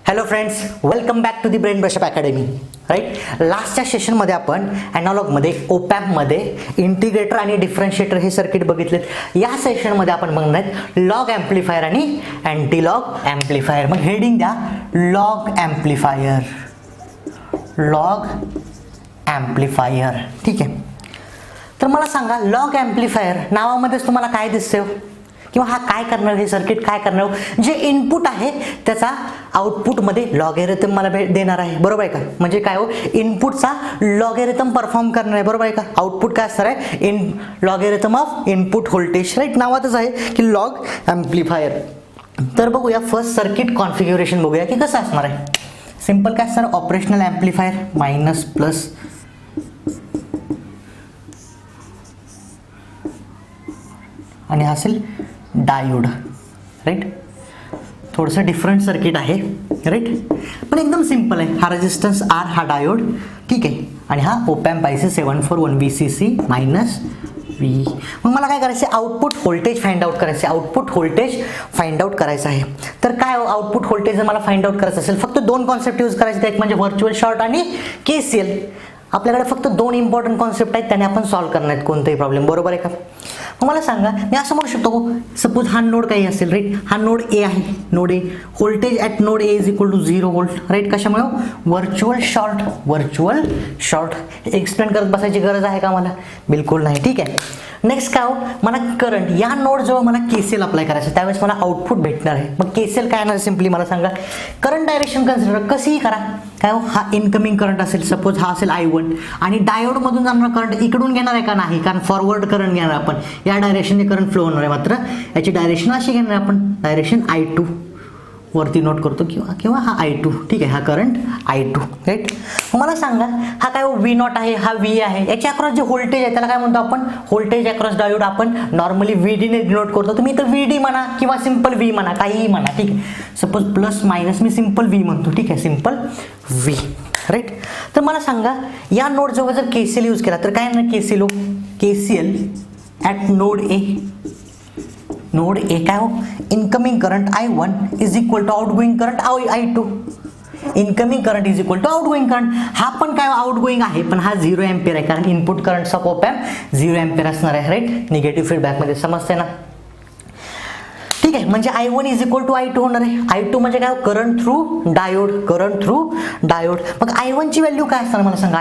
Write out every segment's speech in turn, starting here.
Hello friends, welcome back to the brain brush up academy. Right, लास्टच्या सेशनमध्ये आपण ॲनालॉगमध्ये ओपॅम्पमध्ये integrator आणि डिफरन्शिएटर हे सर्किट बघितलेत. या सेशनमध्ये आपण बघणार आहेत लॉग ॲम्प्लिफायर आणि अँटीलॉग ॲम्प्लिफायर. मग हेडिंग द्या लॉग ॲम्प्लिफायर. लॉग ॲम्प्लिफायर, ठीक आहे. तर मला सांगा, लॉग ॲम्प्लिफायर नावामध्येच तुम्हाला काय दिसतं किंवा हा काय करणार, हे सर्किट काय करणार? जे इनपुट आहे त्याचा आउटपुटमध्ये लॉगॅरिथम मला देणार आहे, बरोबर आहे का? म्हणजे काय हो, इनपुटचा लॉगॅरिथम परफॉर्म करणार आहे, बरोबर आहे का? आउटपुट काय असणार आहे? Logarithm of input voltage. Right, नावातच आहे की लॉग ॲम्प्लिफायर. तर बघूया फर्स्ट सर्किट कॉन्फिग्युरेशन बघूया की कसं असणार आहे. सिंपल काय असणार? ऑपरेशनल ॲम्प्लिफायर मायनस प्लस आणि असेल डायोड. राईट, थोडंसं डिफरंट सर्किट आहे, राईट, पण एकदम सिंपल आहे. हा रेजिस्टन्स आर, हा डायोड, ठीक आहे, आणि हा op amp IC 741 VCC minus V. मग मला काय करायचं? आउटपुट व्होल्टेज फाइंड आउट करायचं. आउटपुट व्होल्टेज फाइंड आउट करायचं आहे. तर काय आउटपुट व्होल्टेज जर मला फाइंड आउट करायचं असेल, फक्त दोन कॉन्सेप्ट यूज करायचे. एक म्हणजे व्हर्च्युअल शॉर्ट आणि KCL. आपल्याकडे फक्त दोन इम्पॉर्टंट कॉन्सेप्ट आहेत, त्याने आपण सॉल्व्ह करणार आहेत कोणताही प्रॉब्लेम, बरोबर आहे का? मग मला सांगा, मी असं म्हणू शकतो, सपोज हा नोड काही असेल, राईट, हा नोड ए आहे, node A, voltage at node A is equal to 0 volt. Right, कशामुळे? Virtual short. Virtual short explain करत बसायची गरज आहे का मला? बिलकुल नाही, ठीक आहे. नेक्स्ट काय हो, मला करंट या नोड जवळ मला KCL अप्लाय करायचं, त्यावेळेस मला आउटपुट भेटणार आहे. मग KCL काय येणार? सिम्पली मला सांगा, करंट डायरेक्शन कन्सिडर कशीही करा. काय हो, हा इनकमिंग करंट असेल, सपोज हा असेल I1, आणि डायोडमधून जाणार करंट इकडून घेणार आहे का? नाही, कारण फॉरवर्ड करंट घेणार आपण. या डायरेक्शनने करंट फ्लो होणार आहे, मात्र याची डायरेक्शन अशी घेणार आपण, डायरेक्शन I2 वरती नोट करतो, किंवा हा I2, ठीक आहे, हा करंट I2. राईट, मला सांगा, हा काय V0 आहे, हा V आहे, याच्या अक्रॉस जे व्होल्टेज आहे त्याला काय म्हणतो आपण? Voltage across diode. आपण नॉर्मली VD ने डिनोट करतो. तुम्ही इथं VD म्हणा किंवा सिंपल V म्हणा, काहीही म्हणा, ठीक आहे. सपोज प्लस मायनस, मी सिंपल V म्हणतो, ठीक आहे, सिंपल V. राईट, तर मला सांगा, या नोड जवळ जर KCL यूज केला तर काय ना KCL at node A. Node A काय हो, incoming current I1 is equal to outgoing current I2. Incoming current is equal to outgoing current. हा पण काय आउटगोइंग आहे, पण हा 0 एम्पियर आहे, कारण इनपुट करंटचा ओपॅम्प 0 एम्पियर असणार आहे. राईट, निगेटिव्ह फीडबॅकमध्ये, समजते ना? ठीक आहे, म्हणजे I1 is equal to I2 होणार आहे. I2 म्हणजे काय? Current through diode. Current through diode. मग I1 ची व्हॅल्यू काय असणार मला सांगा?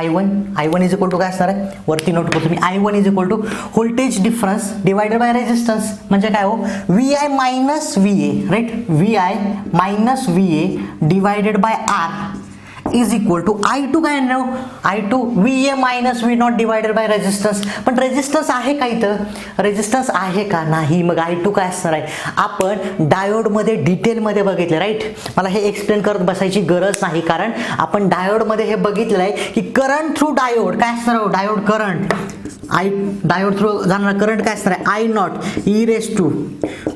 I1 इज इक्वल टू काय असणार आहे? वरती नोट करतो मी. I1 is equal to voltage difference divided by resistance. म्हणजे काय हो? VI minus VA. Right, VI minus VA divided by R is equal to I2 काय आहे? I2 VA minus V0 divided by resistance. पण resistance आहे का इथं? Resistance आहे का? नाही. मग I2 काय असणार आहे? आपण डायोडमध्ये डिटेलमध्ये बघितलं. राईट, मला हे एक्सप्लेन करत बसायची गरज नाही, कारण आपण डायोडमध्ये हे बघितलं आहे की करंट थ्रू डायोड काय असणार? डायोड करंट डायोड थ्रू जाणार करंट काय असणार आहे? I0 e raise to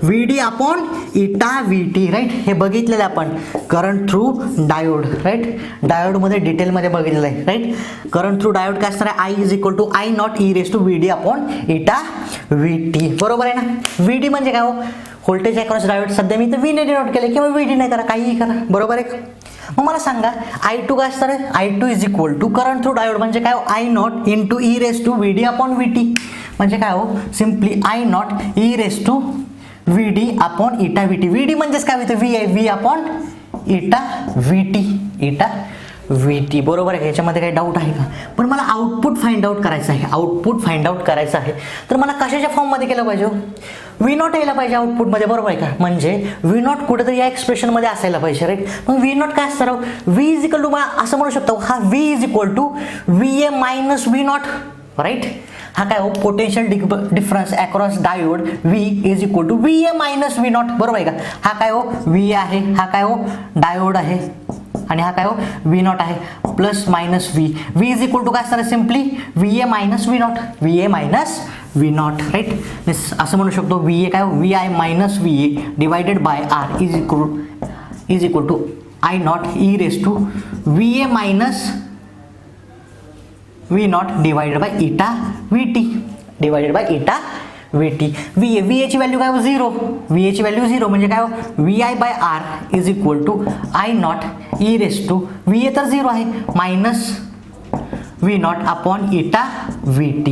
VD upon eta VT. Right, हे बघितलेलं आपण करंट थ्रू डायोड. राईट, डायोडमध्ये डिटेलमध्ये बघितलेलं आहे. राईट, करंट थ्रू डायोड काय असणार आहे? I is equal to I0 e raise to VD upon eta VT. बरोबर आहे ना? VD म्हणजे काय हो? Voltage across diode. सध्या मी तर V ने डिनोट केले, किंवा VD नाही करा, काहीही करा, बरोबर आहे. मग मला सांगा, I2 काय असणार आहे? I2 is equal to current through diode म्हणजे काय? I0 into e raise to VD upon VT. म्हणजे काय हो? Simply I0 E raise to VD upon eta VT. VD म्हणजेच काय होतं? V आहे, V अपॉन इटा VT. इटा VT, बरोबर आहे. याच्यामध्ये काही डाऊट आहे का? पण मला आउटपुट फाइंड आउट करायचं आहे. आउटपुट फाइंड आउट करायचं आहे, तर मला कशाच्या फॉर्ममध्ये केलं पाहिजे? V0 यायला पाहिजे आउटपुटमध्ये, बरोबर आहे का? म्हणजे V0 कुठेतरी या एक्सप्रेशनमध्ये असायला पाहिजे. राईट, मग V0 काय असणार? V इज इक्वल टू, असं म्हणू शकतो, हा V is equal to VA minus V0. Right, हा काय हो? Potential difference across diode V is equal to VA minus V0. बरोबर आहे का? हा काय हो? VA आहे, हा काय हो? डायोड आहे, आणि हा काय हो? V0 आहे, plus minus V is equal to काय असणार? Simply VA minus V0. VA minus V0. Right, असं म्हणू शकतो, VA काय हो? VI minus VA divided by R is equal to I0 e raise to VA minus V0 divided by eta VT. Divided by eta VT. VA ची value काय हो 0. VA ची value 0 म्हणजे काय हो VI/R is equal to I not e raise to VA तर 0 आहे minus V not upon eta VT.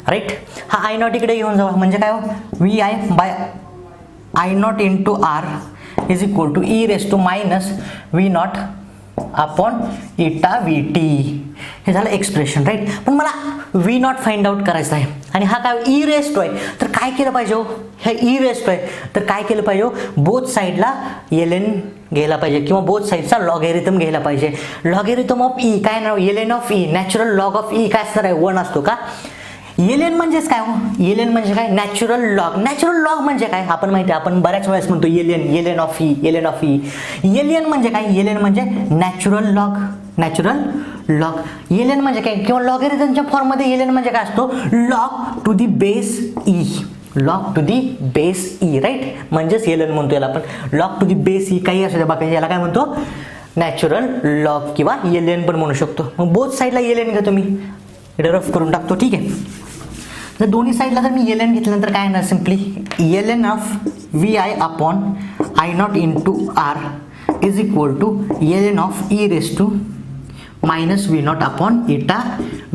Right. हा I नॉट इकडे घेऊन जावा म्हणजे काय हो VI/I not into R is equal to e raise to minus V not upon eta VT. हे झालं एक्सप्रेशन. राईट. पण मला V नॉट फाइंड आउट करायचं आहे आणि हा काय ई रेस्ट आहे तर काय केलं पाहिजे हो हे ई रेस्ट आहे तर काय केलं पाहिजे हो बोथ साईडला ln घ्यायला पाहिजे किंवा बोथ साईडचा लॉगॅरिथम घ्यायला पाहिजे. लॉगॅरिथम ऑफ ई काय नाव ln of E natural log of E काय असणार आहे 1 असतो का. ln म्हणजेच काय हो ln म्हणजे काय नॅचरल लॉग. नॅचरल लॉग म्हणजे काय आपण माहिती आहे आपण बऱ्याच वेळेस म्हणतो ln of e ln of e. ln म्हणजे काय ln म्हणजे natural log. Natural log ln म्हणजे काय किंवा लॉगॅरिथमच्या फॉर्ममध्ये ln म्हणजे काय असतो log to the base e. Log to the base E. Right. म्हणजेच ln म्हणतो याला आपण log to the base e काही असू द्या बाकी याला काय म्हणतो नॅचरल लॉग किंवा ln पण म्हणू शकतो. मग बोथ साईडला ln घेतो मी इकडे रफ करून टाकतो. ठीक आहे. तर दोन्ही साईडला जर मी ln घेतल्यानंतर काय येणार simply ln of VI upon I not into R is equal to ln of e raise to minus V not upon eta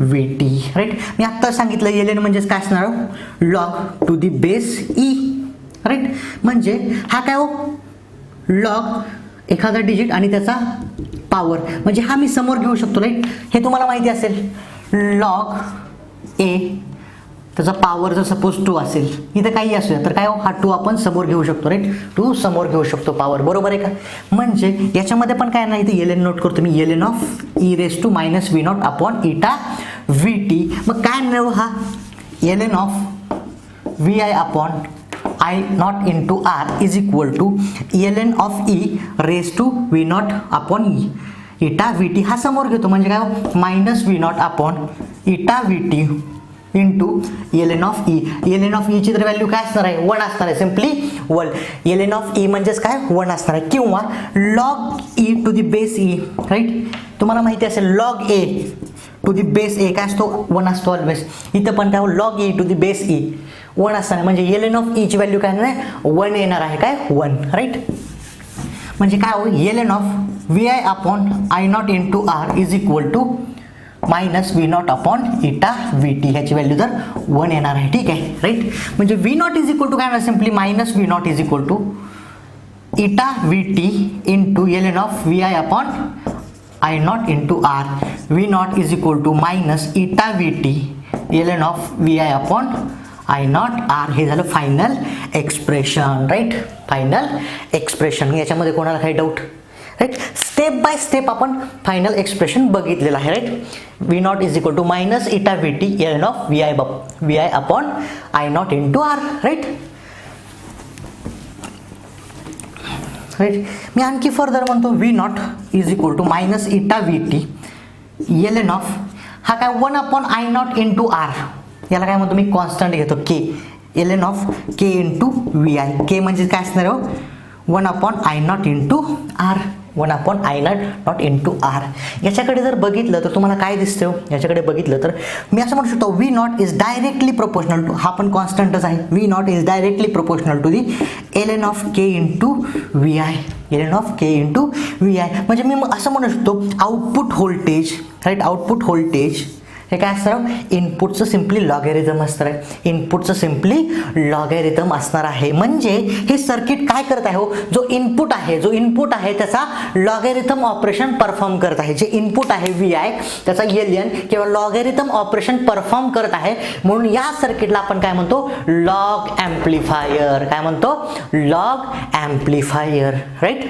VT. Right. मी आत्ता सांगितलं ln म्हणजेच काय असणार log to the base E. Right. म्हणजे हा काय हो लॉग एखादा डिजिट आणि त्याचा पॉवर म्हणजे हा मी समोर घेऊ शकतो. राईट. हे तुम्हाला माहिती असेल लॉग ए त्याचा पॉवर जर सपोज 2 असेल इथं काही असू तर काय हो हा 2 आपण समोर घेऊ शकतो. राईट. 2 समोर घेऊ शकतो पॉवर. बरोबर आहे का. म्हणजे याच्यामध्ये पण काय नाही इथे ln नोट करतो मी ln of e raise to minus V not upon eta VT. मग काय नाही हा ln of VI upon I not into R is equal to ln of E raise to V not upon eta VT. हा समोर घेतो म्हणजे काय minus V not upon eta VT into ln of e. ln of E ची तर value काय असणार आहे 1 असणार आहे सिम्पली 1. ln ऑफ ई म्हणजेच काय 1 असणार आहे किंवा log E to the base E. Right. तुम्हाला माहिती असेल log A to the base A काय असतो 1 असतो ऑलवेज. इथं पण काय log E to the base E 1 असणार म्हणजे ln ऑफ ई ची व्हॅल्यू काय नाही 1 येणार आहे काय 1. राईट. म्हणजे काय हो ln of VI upon I not into R is equal to minus V not upon eta VT. ह्याची व्हॅल्यू तर 1 येणार आहे. ठीक आहे. राईट. म्हणजे V not is equal to काय होणार simply minus V not is equal to eta VT into ln of VI upon I not into R. V not is equal to minus eta VT ln of VI upon I not R. हे झालं final expression. Right. Final expression. याच्यामध्ये कोणाला काही doubt. Right. Step by step आपण final expression बघितलेलं आहे. Right. V not is equal to minus eta VT ln of VI upon I not into R. Right. Right. मी आणखी further म्हणतो V not is equal to minus eta VT ln of हा काय 1 upon I not into R. याला काय म्हणतो मी constant घेतो K ln of K into VI. K म्हणजे काय असणार हो 1 upon I not into R. 1 upon I not into R. याच्याकडे जर बघितलं तर तुम्हाला काय दिसतं याच्याकडे बघितलं तर मी असं म्हणू शकतो V not is directly proportional to हा पण कॉन्स्टंटच आहे V not is directly proportional to the ln of K into VI. ln of K into VI म्हणजे मी असं म्हणू शकतो output voltage. Right. Output voltage हे काय असणार इनपुटचं सिम्पली लॉगॅरिथम असणार आहे. इनपुटचं सिम्पली लॉगॅरिथम असणार आहे. म्हणजे हे सर्किट काय करत आहे हो जो इनपुट आहे त्याचा लॉगॅरिथम ऑपरेशन परफॉर्म करत आहे. जे इनपुट आहे VI त्याचा ln किंवा लॉगॅरिथम ऑपरेशन परफॉर्म करत आहे म्हणून या सर्किटला आपण काय म्हणतो लॉग ॲम्प्लिफायर. काय म्हणतो लॉग ॲम्प्लिफायर. राईट.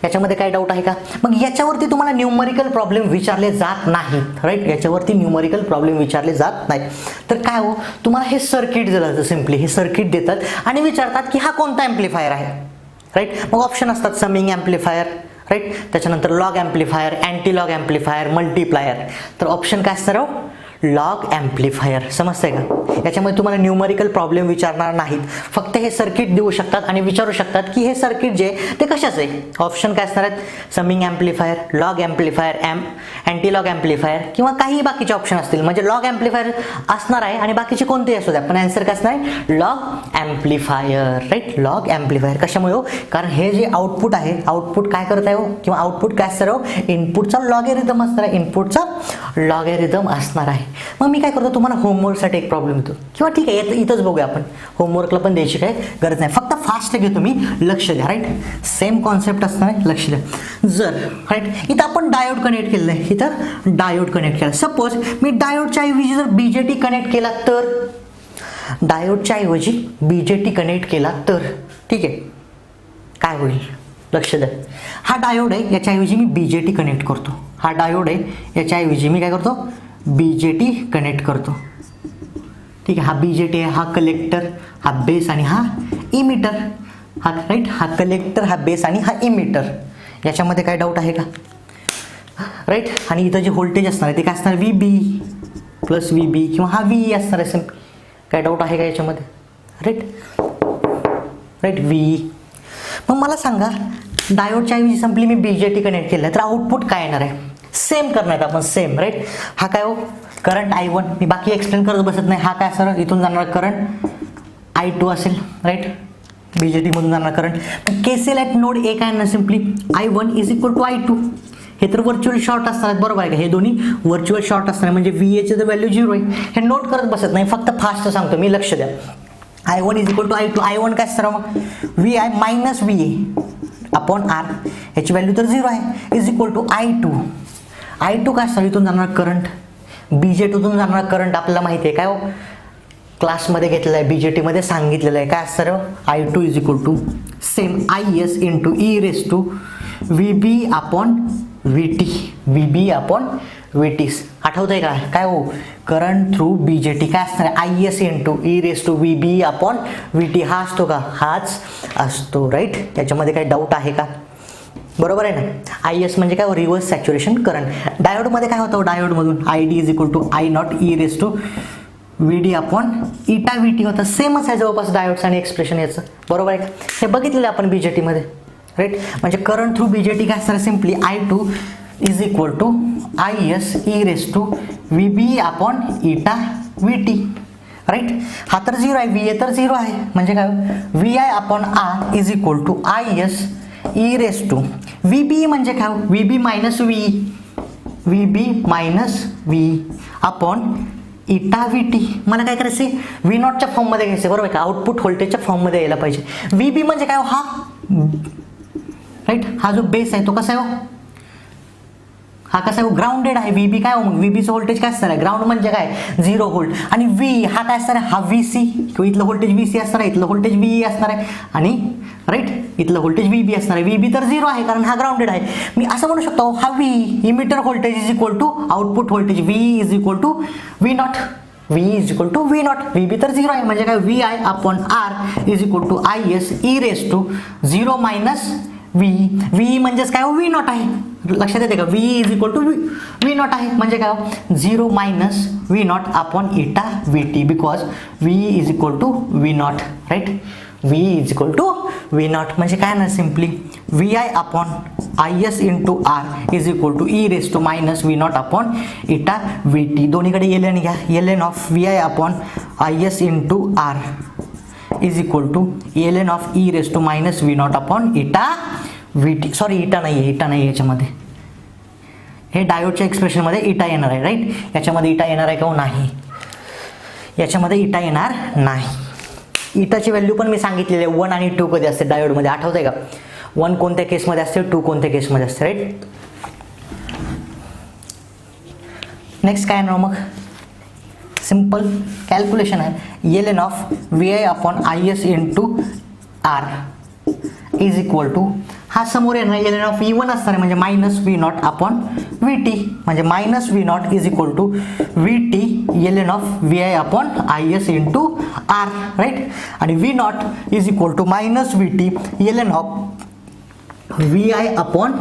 याच्यामध्ये काय डाऊट आहे का. मग याच्यावरती तुम्हाला न्यूमरिकल प्रॉब्लेम विचारले जात नाहीत. राईट. याच्यावरती न्यूमरिकल प्रॉब्लेम विचारले जात नाहीत. तर काय हो तुम्हाला हे सर्किट दिलं सिम्पली हे सर्किट देतात आणि विचारतात की हा कोणता ॲम्प्लिफायर आहे. राईट. मग ऑप्शन असतात समिंग ॲम्प्लिफायर. राईट. त्याच्यानंतर log amplifier anti log amplifier multiplier. तर ऑप्शन काय असणार हो लॉग ॲम्प्लिफायर. समजतंय का? याच्यामध्ये तुम्हाला न्यूमरिकल प्रॉब्लेम विचारणार नाहीत, फक्त हे सर्किट देऊ शकतात आणि विचारू शकतात की हे सर्किट जे ते कशाचं आहे. ऑप्शन काय असणार आहेत? Summing amplifier, log amplifier, anti log amplifier किंवा काही बाकीचे ऑप्शन असतील. म्हणजे लॉग ॲम्प्लिफायर असणार आहे आणि बाकीचे कोणतेही असू द्या, पण आन्सर काय असणार आहे? Log amplifier. Right, log amplifier. कशामुळे हो? कारण हे जे आउटपुट आहे, आउटपुट काय करत आहे हो, किंवा आउटपुट काय असणार हो? इनपुटचा लॉगॅरिथम असणार आहे, इनपुटचा लॉगॅरिथम असणार आहे. मग मी काय करतो, तुम्हाला होमवर्कसाठी एक प्रॉब्लेम येतो, किंवा ठीक आहे इथंच बघूया आपण, होमवर्कला पण द्यायची काय गरज नाही, फक्त फास्ट घेतो मी, लक्ष द्या. राईट, सेम कॉन्सेप्ट असणार आहे, लक्ष द्या. जर राईट इथं आपण डायोड कनेक्ट केलेलं आहे, इथं डायोड कनेक्ट केला. सपोज मी डायोडच्या ऐवजी जर बीजेटी कनेक्ट केला तर, डायोडच्या ऐवजी बीजेटी कनेक्ट केला तर ठीक आहे काय होईल? लक्ष द्या. हा डायोड आहे, याच्याऐवजी मी बीजेटी कनेक्ट करतो. हा डायोड आहे, याच्याऐवजी मी काय करतो? बीजेटी कनेक्ट करतो. ठीक आहे, हा बीजेटी आहे, हा कलेक्टर, हा बेस आणि हा इमिटर. हा राईट, हा कलेक्टर, हा बेस आणि हा इमिटर. याच्यामध्ये काय डाऊट आहे का? राईट, आणि इथं जे व्होल्टेज असणार आहे ते काय असणार? VB प्लस VB किंवा हा VE असणार आहे. काय डाऊट आहे का याच्यामध्ये? Right, right VE. मग मला सांगा, डायोडच्या ऐवजी संपली मी बीजेटी कनेक्ट केलं तर आउटपुट काय येणार आहे? सेम करणार आपण, सेम. राईट, हा काय हो? Current I1. मी बाकी एक्सप्लेन करत बसत नाही. हा काय असणार? इथून जाणार करंट I2 असेल. राईट, बीजेटी मधून जाणार current. KCL at node A काय ना simply I1 is equal to I2. हे तर व्हर्च्युअल शॉर्ट असणार, बरोबर आहे का? हे दोन्ही व्हर्च्युअल शॉर्ट असणार, म्हणजे VA ची तर व्हॅल्यू 0 आहे. हे नोट करत बसत नाही, फक्त फास्ट सांगतो मी, लक्ष द्या. I1 is equal to I2. I1 काय असणार मग? VI minus VA upon R. याची व्हॅल्यू तर 0 आहे, is equal to I2. I2 काय असणार? इथून जाणार करंट, बीजेटीतून जाणार करंट आपल्याला माहिती आहे काय हो? क्लासमध्ये घेतलेलं आहे, बीजेटीमध्ये सांगितलेलं आहे. काय असणार? I2 is equal to same IS into e raise to VB upon VT. VB upon VT. आठवत आहे का? काय हो? करंट थ्रू बीजेटी काय असणार आहे? IS into e raise to VB upon VT. हा असतो का? हाच असतो. राईट, याच्यामध्ये काही डाऊट आहे का? बरोबर आहे ना? IS म्हणजे काय? Reverse saturation current. डायोडमध्ये काय होतं? डायोडमधून ID is equal to I not E raise to VD upon eta VT होतं. सेमच आहे जवळपास डायोड्स आणि एक्सप्रेशन याचं, बरोबर आहे का? हे बघितलेलं आपण बीजेटीमध्ये. राईट, म्हणजे करंट थ्रू बीजेटी काय असणार? Simply I2 is equal to IS e raise to VB upon eta VT. Right, हा तर 0 आहे, VA तर 0 आहे, म्हणजे काय? VI upon R is equal to IS e raise to VB म्हणजे काय? VB minus VE, VB minus VE upon eta VT. मला काय करायचं? V0च्या फॉर्ममध्ये घ्यायचं, बरोबर आहे का? आउटपुट व्होल्टेजच्या फॉर्ममध्ये यायला पाहिजे. VB म्हणजे काय? हा राईट, हा जो बेस आहे तो कसा आहे? हा कसा आहे? ग्राउंडेड आहे. VB काय हो? मग VBचं व्होल्टेज काय असणार आहे? ग्राउंड म्हणजे काय? 0 व्होल्ट. आणि V हा काय असणार आहे? हा VC, किंवा इथलं व्होल्टेज VC असणार आहे, इथलं व्होल्टेज VE असणार आहे, आणि राईट इथलं व्होल्टेज VB असणार आहे. VB तर 0 आहे कारण हा ग्राउंडेड आहे. मी असं म्हणू शकतो, हा V emitter voltage is equal to output voltage VE is equal to V0. VE is equal to V0. VB तर 0 आहे, म्हणजे काय? VI upon R is equal to IS e raise to 0 minus VE. VE म्हणजेच काय? V0 आहे. लक्षात येते का? VE is equal to V0 आहे, म्हणजे काय? 0 minus V0 upon eta VT, because VE is equal to V0. Right, VE is equal to V0 म्हणजे काय ना? Simply VI upon IS into R is equal to e raise to minus V0 upon eta VT. दोन्हीकडे ln घ्या. ln of VI upon IS into R is equal to ln of e raise to minus V0 upon eta VT. Sorry, eta नाही आहे, इटा नाही आहे याच्यामध्ये. हे डायोडच्या एक्सप्रेशनमध्ये इटा येणार आहे. राईट, याच्यामध्ये इटा येणार आहे का? नाही, याच्यामध्ये इटा येणार नाही. इटाची व्हॅल्यू पण मी सांगितलेली आहे, 1 आणि 2 कधी असते डायोडमध्ये, आठवत आहे का? 1 कोणत्या केसमध्ये असते, 2 कोणत्या केसमध्ये असते. राईट, नेक्स्ट काय येणार मग? सिंपल कॅल्क्युलेशन आहे. ln of VI upon IS into R is equal to, हा समोर येणार ln ऑफ E1 असणार आहे, म्हणजे मायनस V0 अपॉन VT, म्हणजे minus V0 is equal to VT ln of VI upon IS into R. Right, आणि V0 is equal to minus VT ln of VI upon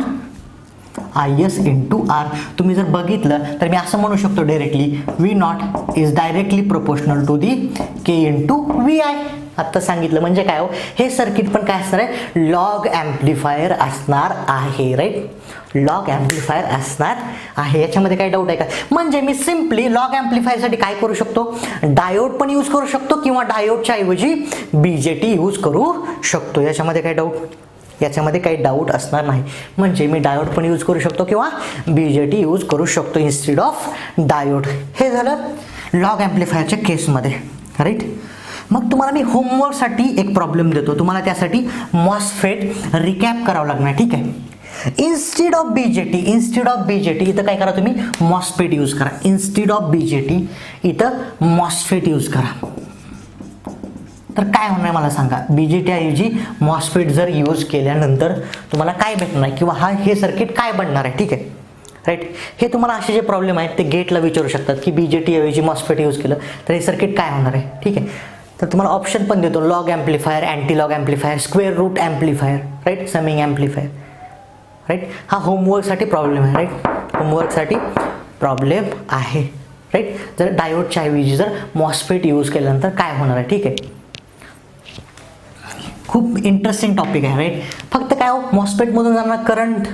IS into R. तुम्ही जर बघितलं तर मी असं म्हणू शकतो directly V not is directly proportional to the K into VI. आत्ता सांगितलं म्हणजे काय हो, हे सर्किट पण काय असणार आहे, लॉग ॲम्प्लिफायर असणार आहे. राईट, लॉग ॲम्प्लिफायर असणार आहे. याच्यामध्ये काही डाऊट आहे का? म्हणजे मी सिम्पली लॉग ॲम्प्लिफायरसाठी काय करू शकतो, डायोड पण यूज करू शकतो किंवा डायोडच्या ऐवजी BJT यूज करू शकतो. याच्यामध्ये काही डाऊट, याच्यामध्ये काही डाऊट असणार नाही. म्हणजे मी डायोड पण यूज करू शकतो किंवा BJT यूज करू शकतो इन्स्टेड ऑफ डायोड. हे झालं लॉग ॲम्प्लिफायरच्या केसमध्ये. राईट, मग तुम्हाला मी होमवर्कसाठी एक प्रॉब्लेम देतो, तुम्हाला त्यासाठी मॉसफेट रिकॅप करावं लागणार. ठीक आहे, इन्स्टेड ऑफ BJT इथं काय करा तुम्ही, मॉसफेट यूज करा. इन्स्टेड ऑफ BJT इथं मॉसफेट यूज करा. तर काय होणार मला सांगा, BJT ऐवजी मॉसफेट जर यूज केल्यानंतर तुम्हाला काय भेटणार किंवा हे सर्किट काय बनणार आहे. ठीक आहे, राईट, हे तुम्हाला असे जे प्रॉब्लेम आहेत ते गेटला विचारू शकतात की BJT ऐवजी मॉसफेट यूज केलं तर हे सर्किट काय होणार आहे. ठीक आहे, तर तुम्हाला ऑप्शन पण देतो, log amplifier, anti log amplifier, square root amplifier, right, summing amplifier. Right, हा होमवर्कसाठी प्रॉब्लेम आहे. राईट, होमवर्कसाठी प्रॉब्लेम आहे. राईट, जर डायोडच्या ऐवजी जर मॉसफेट यूज केल्यानंतर काय होणार आहे. ठीक आहे, खूप इंटरेस्टिंग टॉपिक आहे. राईट, फक्त काय हो, मॉसफेटमधून जाणार करंट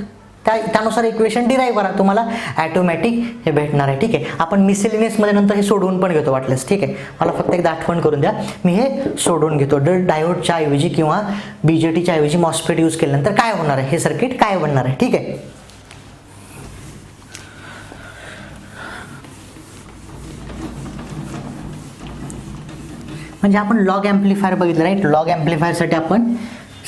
त्यानुसार इक्वेशन डिराईव्ह करा, तुम्हाला ॲटोमॅटिक हे भेटणार आहे. ठीक आहे, आपण मिसेलिनियसमध्ये नंतर हे सोडवून पण घेतो वाटल्यास. ठीक आहे, मला फक्त एकदा आठवण करून द्या, मी हे सोडवून घेतो. डायोडच्या ऐवजी किंवा BJTच्या ऐवजी मॉसफेट यूज केल्यानंतर काय होणार आहे, हे सर्किट काय बनणार आहे. ठीक आहे, म्हणजे आपण लॉग ॲम्प्लिफायर बघितलं. राईट, लॉग ॲम्प्लिफायरसाठी आपण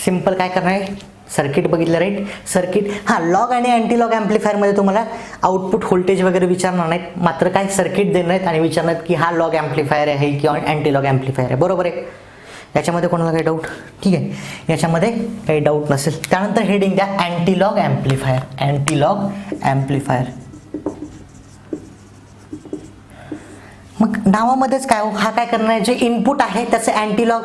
सिम्पल काय करणार आहे, सर्किट बघितलं. राईट, सर्किट, हां, लॉग आणि अँटी लॉग ॲम्प्लिफायरमध्ये तुम्हाला आउटपुट व्होल्टेज वगैरे विचारणार नाहीत, मात्र काय सर्किट देणार आहेत आणि विचारणार की हा लॉग ॲम्प्लिफायर आहे किंवा अँटी लॉग ॲम्प्लिफायर आहे. बरोबर आहे, याच्यामध्ये कोणाला काही डाऊट. ठीक आहे, याच्यामध्ये काही डाऊट नसेल. त्यानंतर हेडिंग द्या anti log amplifier. Anti log amplifier, मग नावामध्येच काय हो, हा काय करणार आहे, जे इनपुट आहे त्याचे अँटीलॉग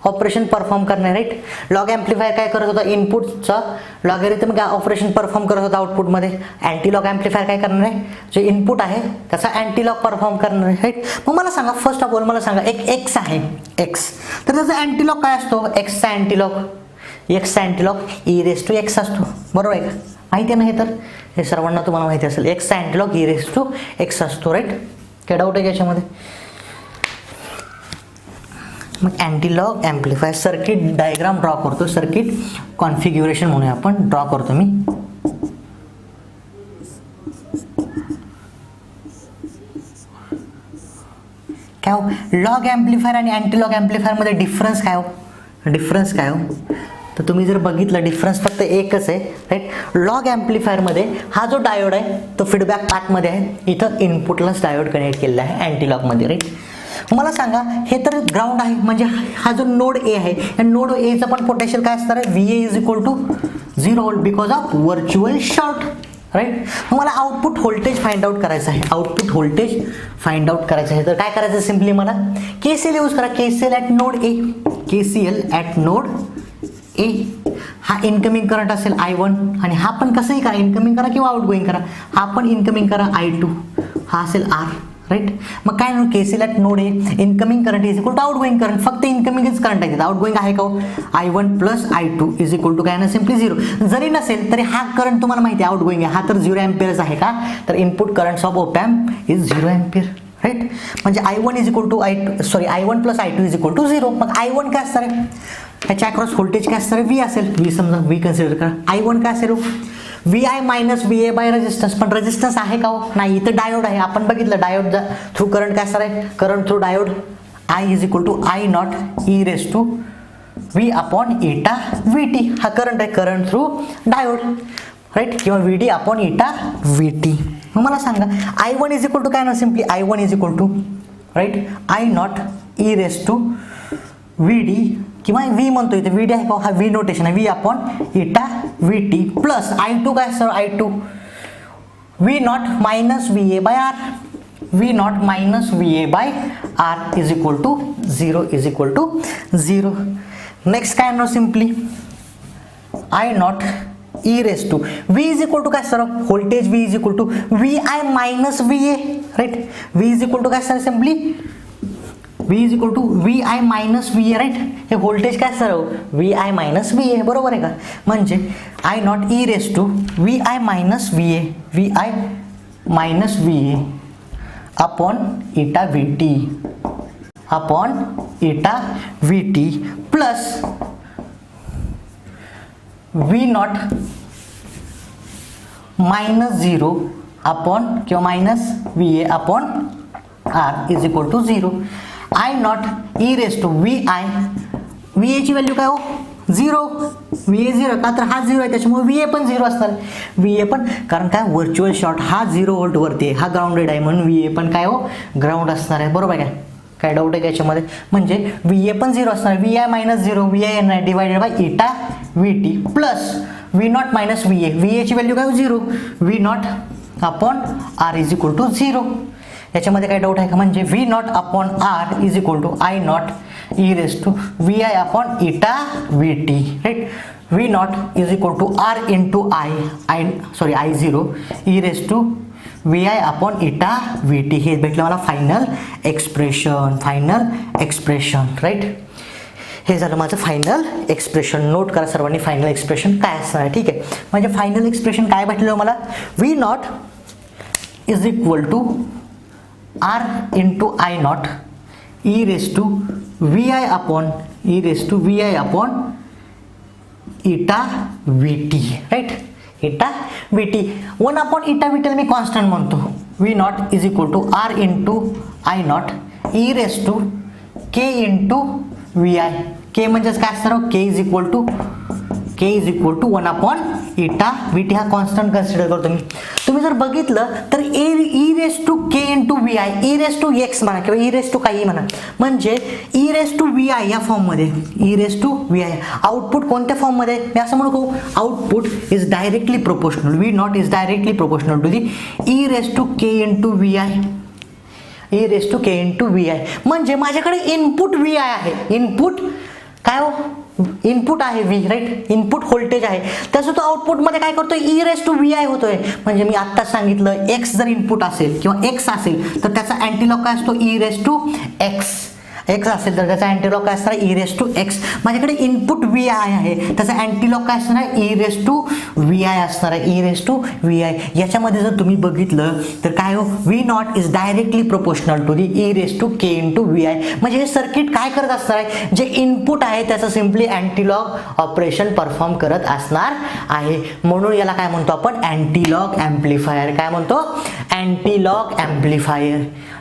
ऑपरेशन परफॉर्म करणार. राईट, लॉग ॲम्प्लिफायर काय करत होता, इनपुटचा लॉगॅरिथमिक ऑपरेशन परफॉर्म करत होता आउटपुटमध्ये. अँटीलॉग ॲम्प्लिफायर काय करणार आहे, जे इनपुट आहे त्याचा अँटीलॉग परफॉर्म करणार आहे. राईट, मग मला सांगा, फर्स्ट ऑफ ऑल मला सांगा, एक एक्स आहे, एक्स, तर त्याचा अँटीलॉग काय असतो, एक्सचा अँटीलॉग e⁻x असतो. बरोबर आहे का, माहिती आहे ना हे, तर हे सर्वांना तुम्हाला माहिती असेल, एक्सचा अँटीलॉग e⁻x असतो. राईट, काय डाऊट आहे याच्यामध्ये. मग अँटीलॉग ॲम्प्लिफायर सर्किट डायग्राम ड्रॉ करतो, सर्किट कॉन्फिग्युरेशन म्हणून आपण ड्रॉ करतो मी. काय हो, लॉग ॲम्प्लिफायर आणि अँटीलॉग ॲम्प्लिफायरमध्ये डिफरन्स काय हो, डिफरन्स काय हो, तर तुम्ही जर बघितलं डिफरन्स फक्त एकच आहे. राईट, लॉग ॲम्प्लिफायरमध्ये हा जो डायोड आहे तो फीडबॅक पाथमध्ये आहे, इथं इनपुटलाच डायोड कनेक्ट केलेला आहे अँटीलॉगमध्ये. राईट, मला सांगा, हे तर ग्राउंड आहे, म्हणजे हा जो नोड ए आहे, या नोड एचा पण पोटेन्शियल काय असणार आहे, VA is equal to 0 volt because of virtual short. Right, मला आउटपुट व्होल्टेज फाइंड आउट करायचं आहे, आउटपुट व्होल्टेज फाइंड आउट करायचं आहे. तर काय करायचं, सिम्पली मला KCL यूज करा, KCL at node A, KCL at node ए. हा इनकमिंग करंट असेल I1 आणि हा पण कसंही करा, इनकमिंग करा किंवा आउटगोईंग करा, हा पण इनकमिंग करा I2, हा असेल R. राईट, मग काय KCL at node A, incoming current is equal to outgoing current, फक्त इनकमिंगच करंट आहे, आउटगोईंग आहे का हो, I1 plus I2 is equal to काय ना, सिम्पली 0. जरी नसेल तरी हा करंट तुम्हाला माहिती आहे आउटगोईंग आहे, हा तर 0 अँपिअरच आहे का, तर input currents of op amp is 0 ampere. Right, म्हणजे I1 is equal to I1 plus I2 is equal to 0. मग I1 काय असणार आहे, ह्याच्या अक्रॉस व्होल्टेज काय असणार आहे, V असेल, V समजा V कन्सिडर करा. I1 काय असेल, VI minus VA by resistance, पण रेजिस्टन्स आहे का हो, नाही, इथं डायोड आहे, आपण बघितलं डायोड थ्रू करंट काय असणार आहे, current through diode I is equal to I0 e⁻V upon eta VT. हा करंट आहे, करंट थ्रू डायोड. राईट, किंवा VD अपॉन ईटा VT. मग मला सांगा, I1 इज इक्वल टू काय ना, simply I1 is equal to, right, I0 e⁻VD किंवा V म्हणतो इथे, VD आहे का, हा V नोटेशन आहे, V upon eta VT plus I2 काय sir, I2 V0 minus VA by R, V0 minus VA by R is equal to 0, is equal to 0. Next काय म्हणणार, simply I0 E raise to V is equal to काय sir voltage V is equal to V I minus V A right. V is equal to काय sir simply V is equal to V I minus V A right. हे voltage काय sir V I minus V A बरोबर आहे का. म्हणजे I not E raise to V I minus V A V I minus V A upon eta V T upon eta V T plus V not minus 0 upon किंवा minus V A upon R is equal to 0. I not E raise to V एची value काय हो 0. V A 0 का तर हा 0 आहे त्याच्यामुळे V A पण 0 असणार. व्ही ए पण कारण काय व्हर्च्युअल शॉर्ट हा 0 व्होल्ट वरती आहे हा ग्राउंडेड आहे म्हणून व्ही ए पण काय हो ग्राउंड असणार आहे बरोबर आहे काय डाऊट आहे याच्यामध्ये. म्हणजे व्ही ए पण 0 असणार V I minus 0 V I येणार divided by eta V T plus V not minus V A V एची व्हॅल्यू काय 0 V not upon R is equal to 0. याच्यामध्ये काय डाऊट आहे का म्हणजे V not upon R is equal to I not E raise to V I upon eta V T right. V not is equal to R into I 0 E raise to V I upon eta V T. हे भेटलं मला final expression right. हे झालं माझं final expression. Note करा सर्वांनी final expression काय असणार आहे ठीक आहे. म्हणजे फायनल एक्सप्रेशन काय भेटलेलं मला V not is equal to R into I not E raise to V I upon eta V T right. Eta V T 1 upon eta V टीला मी कॉन्स्टंट म्हणतो. V not is equal to R into I not E raise to K into V I. K म्हणजेच काय असणार K is equal to 1 upon eta V T. हा constant consider करतो मी. तुम्ही जर बघितलं तर e raise to K into V I e raise to X म्हणा किंवा ई रेस टू काही म्हणा म्हणजे e raise to V I या फॉर्ममध्ये e raise to V I output कोणत्या फॉर्ममध्ये मी असं म्हणू output is directly proportional V not is directly proportional to the e raise to K into V I e raise to K into V I. म्हणजे माझ्याकडे input V I आहे input काय हो इनपुट आहे व्ही राईट इनपुट व्होल्टेज आहे त्याचं तो आउटपुटमध्ये काय करतोय e raise to V I होतोय. म्हणजे मी आत्ताच सांगितलं एक्स जर इनपुट असेल किंवा एक्स असेल तर त्याचा अँटीलॉग काय असतो ई रेस टू एक्स असेल तर त्याचा अँटीलॉग काय असणार ई रेस टू एक्स. माझ्याकडे इनपुट व्ही आय आहे त्याचा अँटीलॉग काय असणार आहे e raise to V I असणार आहे e raise to V I. याच्यामध्ये जर तुम्ही बघितलं तर काय हो V not is directly proportional to the e raise to K into V I. म्हणजे हे सर्किट काय करत असणार आहे जे इनपुट आहे त्याचं सिम्पली अँटीलॉग ऑपरेशन परफॉर्म करत असणार आहे. म्हणून याला काय म्हणतो आपण अँटीलॉग ॲम्प्लिफायर. काय म्हणतो अँटीलॉग ॲम्प्लिफायर.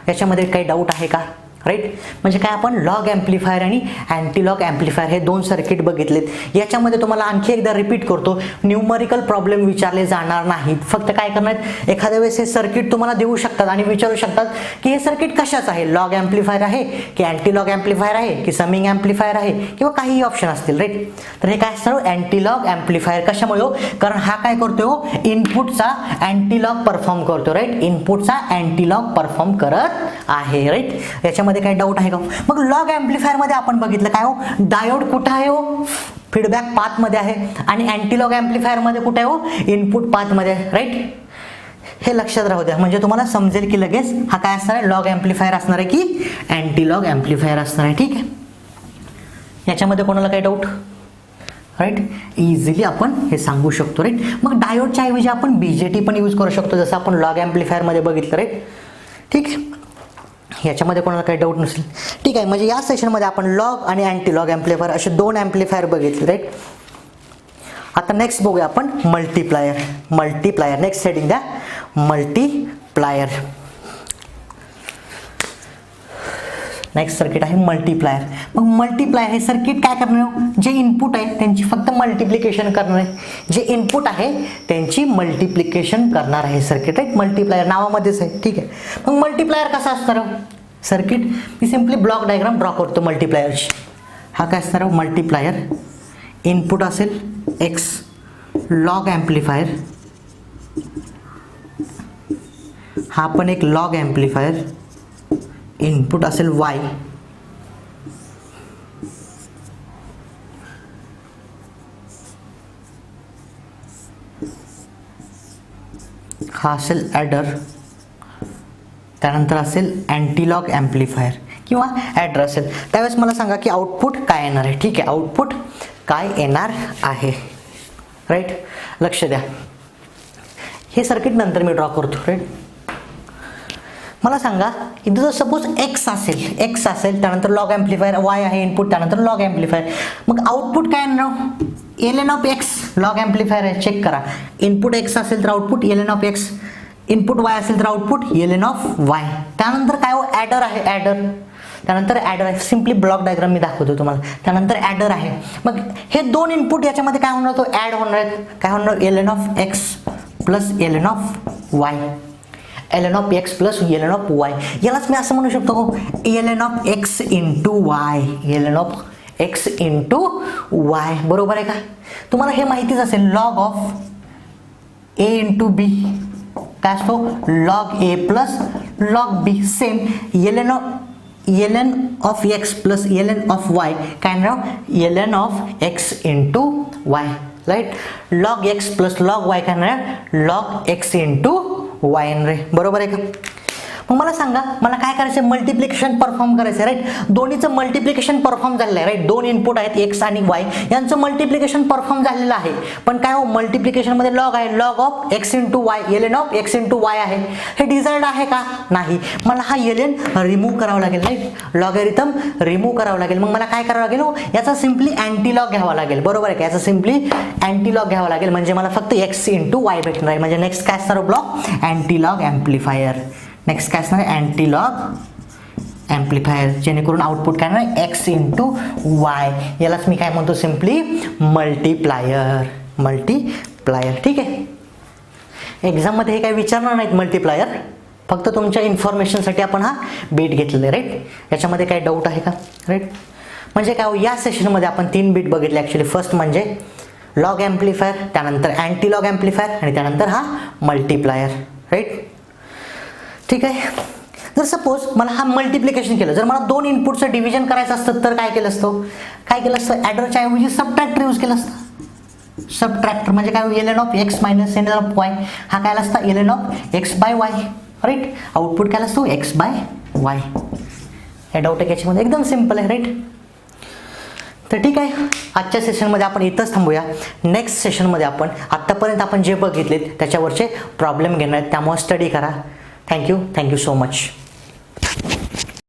याच्यामध्ये काही डाऊट आहे का राईट. म्हणजे काय आपण लॉग ॲम्प्लिफायर आणि अँटीलॉग ॲम्प्लिफायर हे 2 सर्किट बघितलेत. याच्यामध्ये तुम्हाला आणखी एकदा रिपीट करतो न्यूमरिकल प्रॉब्लेम विचारले जाणार नाहीत. फक्त काय करणार एखाद्या वेळेस हे सर्किट तुम्हाला देऊ शकतात आणि विचारू शकतात की हे सर्किट कशाच आहे लॉग ॲम्प्लिफायर आहे की अँटीलॉग ॲम्प्लिफायर आहे की समिंग ॲम्प्लिफायर आहे किंवा काहीही ऑप्शन असतील राईट. तर हे काय असणार अँटीलॉग ॲम्प्लिफायर कशामुळे हो कारण हा काय करतो हो इनपुटचा अँटीलॉग परफॉर्म करतो राईट इनपुटचा अँटीलॉग परफॉर्म करत आहे राईट. याच्यामध्ये काय डाऊट आहे का. मग लॉग ॲम्प्लिफायर मध्ये आपण बघितलं काय हो डायोड कुठे आहे हो फीडबॅक पाथ मध्ये आहे आणि अँटीलॉग ॲम्प्लिफायर मध्ये कुठे आहे हो इनपुट पाथ मध्ये राईट. हे लक्षात राहू द्या म्हणजे तुम्हाला समजेल की लगेच हा काय असणार आहे लॉग ॲम्प्लिफायर असणार आहे की अँटीलॉग ॲम्प्लिफायर असणार आहे ठीक आहे. याच्यामध्ये कोणाला काय डाऊट राईट इझिली आपण हे सांगू शकतो राईट. मग डायोडच्या ऐवजी आपण बीजेटी पण यूज करू शकतो जसं आपण लॉग ॲम्प्लिफायर मध्ये बघितलं राईट ठीक आहे. याच्यामध्ये कोणाला काही डाऊट नसेल ठीक आहे. म्हणजे या सेशनमध्ये आपण लॉग आणि अँटीलॉग ॲम्प्लिफायर असे 2 ॲम्प्लिफायर बघितले राईट. आता नेक्स्ट बघूया आपण मल्टीप्लायर नेक्स्ट हेडिंग द्या मल्टीप्लायर. नेक्स्ट सर्किट आहे मल्टीप्लायर. मग मल्टीप्लायर हे सर्किट काय करणार जे इनपुट आहे त्यांची फक्त मल्टिप्लिकेशन करणार आहे जे इनपुट आहे त्यांची मल्टिप्लिकेशन करणार आहे सर्किट राईट. मल्टीप्लायर नावामध्येच आहे ठीक आहे. मग मल्टीप्लायर कसा असणार सर्किट मी सिम्पली ब्लॉक डायग्राम ड्रॉ करतो मल्टीप्लायरची. हा काय असणार मल्टीप्लायर इनपुट असेल एक्स लॉग ॲम्प्लिफायर हा पण एक लॉग ॲम्प्लिफायर इनपुट असेल वाय हा असेल ॲडर, त्यानंतर असेल अँटीलॉग ॲम्प्लिफायर किंवा ॲडर असेल. त्यावेळेस मला सांगा की आउटपुट काय येणार आहे. ठीक आहे, आउटपुट काय येणार आहे, राईट. लक्ष द्या, हे सर्किट नंतर मी ड्रॉ करतो, राईट. मला सांगा इथं जर सपोज एक्स असेल त्यानंतर लॉग ॲम्प्लिफायर, वाय आहे इनपुट, त्यानंतर लॉग ॲम्प्लिफायर, मग आउटपुट काय येणार, L of x. Log amplifier आहे, चेक करा. इनपुट एक्स असेल तर output L of x, input Y असेल तर आउटपुट एल ऑफ वाय. त्यानंतर काय हो, ॲडर आहे, ॲडर. त्यानंतर ॲडर आहे, सिम्पली ब्लॉक डायग्राम मी दाखवतो तुम्हाला. त्यानंतर ॲडर आहे, मग हे दोन इनपुट याच्यामध्ये काय होणार, तो ॲड होणार आहेत. काय होणार, L of X plus L of Y, L of X plus L of Y. यालाच मी असं म्हणू शकतो, L of X into Y, L of X into Y. बरोबर आहे का. तुम्हाला हे माहितीच असेल, log of A into B काय असतो, log A plus log B. Same L of X plus L of Y काय नाव, L of X into Y, right. Log x plus log Y काय नाव, लॉग एक्स इंटू वाय. रे बरोबर आहे का. मग मला सांगा, मला काय करायचं, मल्टिप्लिकेशन परफॉर्म करायचं, राईट. दोन्हीचं मल्टिप्लिकेशन परफॉर्म झालेलं आहे, राईट. दोन इनपुट आहेत एक्स आणि वाय, यांचं मल्टिप्लिकेशन परफॉर्म झालेलं आहे. पण काय हो, मल्टिप्लिकेशनमध्ये लॉग आहे, log of X into Y, L of X into Y आहे. हे डिझायर्ड आहे का, नाही. मला हा एल रिमूव्ह करावा लागेल, राईट. लॉगॅरिथम रिमूव्ह करावं लागेल. मग मला काय करावं लागेल हो, याचा सिम्पली अँटीलॉग घ्यावा लागेल. बरोबर आहे का, याचा सिम्पली अँटीलॉग घ्यावा लागेल. म्हणजे मला फक्त एक्स इंटू वाय भेटणार आहे. म्हणजे नेक्स्ट काय असणार ब्लॉक, अँटीलॉग ॲम्प्लिफायर. नेक्स्ट काय असणार आहे, अँटीलॉग ॲम्प्लिफायर, जेणेकरून आउटपुट काय येणार, एक्स इंटू वाय. यालाच मी काय म्हणतो, सिम्पली मल्टिप्लायर. ठीक आहे. एक्झाममध्ये हे काय विचारणार नाहीत मल्टिप्लायर, फक्त तुमच्या इन्फॉर्मेशनसाठी आपण हा बीट घेतलेला आहे, राईट. याच्यामध्ये काय डाऊट आहे का, राईट. म्हणजे काय, या सेशनमध्ये आपण 3 बीट बघितले ॲक्च्युली. फर्स्ट म्हणजे लॉग ॲम्प्लिफायर, त्यानंतर अँटीलॉग ॲम्प्लिफायर आणि त्यानंतर हा मल्टिप्लायर, राईट. ठीक आहे. जर सपोज मला हा मल्टिप्लिकेशन केलं, जर मला दोन इनपुटचं डिव्हिजन करायचं असतं तर काय केलं असतं, ॲडरच्या ऐवजी सबट्रॅक्टर यूज केलं असतं. सबट्रॅक्टर म्हणजे काय, L of x minus L of y. हा काय असता, L of x by y, right. Output काय असतो, एक्स बाय वाय. हे डाऊट आहे याच्यामध्ये, एकदम सिम्पल आहे, राईट. तर ठीक आहे, आजच्या सेशनमध्ये आपण इथंच थांबूया. नेक्स्ट सेशनमध्ये आपण आत्तापर्यंत आपण जे बघितलेत त्याच्यावरचे प्रॉब्लेम घेणार आहेत, त्यामुळे स्टडी करा. Thank you so much.